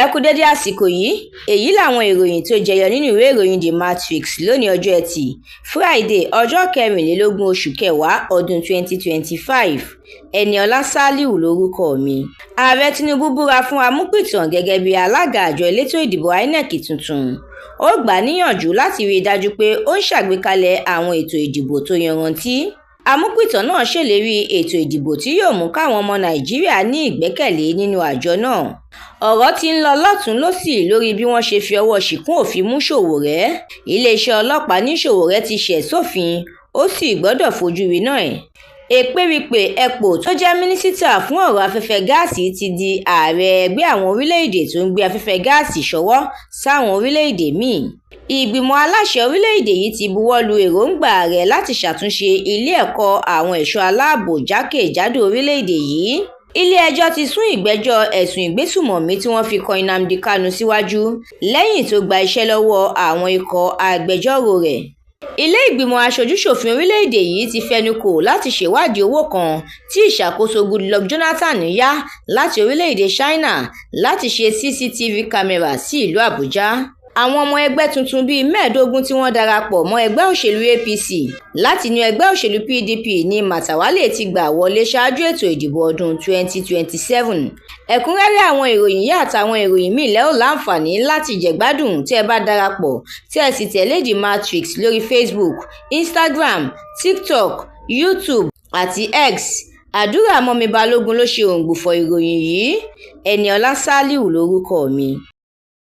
Ẹ kú dédé àsìkò yìí, èyí làwọn ìròyìn tó jẹyọ nínú ìwé ìròyìn The Matrix lónìí ọjọ́ Ẹtì, Friday ọjọ́ 24 oṣù kẹwàá ọdún 2025. Ẹniọlá Sàlíù lórúkọ mi. Ààrẹ Tinubu búra fún Amúpìtàn gẹ́gẹ́ bí alága àjọ elétò ìdìbò INEC tuntun. Ó gbà á níyànjú láti rí i dájú pé ó ń ṣàgbékalẹ̀ àwọn ètò ìdìbò tó yanrantí. Amúpìtàn náà ṣèlérí ètò ìdìbò tí yóò mú káwọn ọmọ Nàìjíríà ní ìgbẹ́kẹ̀lé nínú àjọ náà. Ọ̀rọ̀ ti ń lọ lọ́tùn lósì lórí bí wọ́n ṣe fi ọwọ́ ṣìkún òfin mú Sowore. Iléeṣẹ́ ọlọ́pàá ní Sowore ti ṣẹ̀ sófin, ó sì gbọ́dọ̀ fojú winá ẹ̀. Èpèrìpè Epo tó jẹ́ mínísítà fún ọ̀rọ̀ afẹ́fẹ́ gáàsì ti di ààrẹ ẹgbẹ́ àwọn orílẹ̀-èdè tó ń gbé afẹ́fẹ́ gáàsì ṣọwọ́ sáwọn orílẹ̀-èdè míì. Ìgbìmọ̀ aláṣẹ orílẹ̀-èdè yìí ti buwọ́ lu èròǹgbà rẹ̀ láti ṣàtúnṣe ilé ẹ̀kọ́ àwọn ẹ̀ṣọ́ aláàbò jákèjádò orílẹ̀-èdè yìí. Ilé-ẹjọ́ ti sún ìgbẹ́jọ́ ẹ̀sùn ìgbésùmọ̀mí tí wọ́n fi kan Nnamdi Kanu síwájú lẹ́yìn tó gba iṣẹ́ lọ́wọ́ àwọn ikọ̀ agbẹjọ́rò rẹ̀. Ilé ìgbìmọ̀ aṣojú-ṣòfin orílẹ̀-èdè yìí ti fẹnukò láti ṣèwádìí owó kan tí ìṣàkóso Goodluck Jonathan yá láti orílẹ̀-èdè China láti ṣe CCTV kámẹ́rà sí ìlú Àbújá. Àwọn ọmọ ẹgbẹ́ tuntun bíi 15 tí wọ́n darapọ̀ mọ́ ẹgbẹ́ òṣèlú APC láti inú ẹgbẹ́ òṣèlú PDP ní Matawalle ti gbà wọlé ṣáájú ètò ìdìbò ọdún 2027. Ẹ̀kúnrẹ́rẹ́ àwọn ìròyìn yìí àtàwọn ìròyìn míì lẹ́ ó láǹfààní láti jẹ̀gbádùn tí ẹ bá darapọ̀ tí ẹ sì tẹ̀lé The Matrix lórí Facebook, Instagram, TikTok, YouTube àti X. Àdúrà Mọ́mi Balógun ló ṣe òǹgbùfọ̀ ìròyìn yìí. Ẹniọlá Sàlíù lórúkọ mi.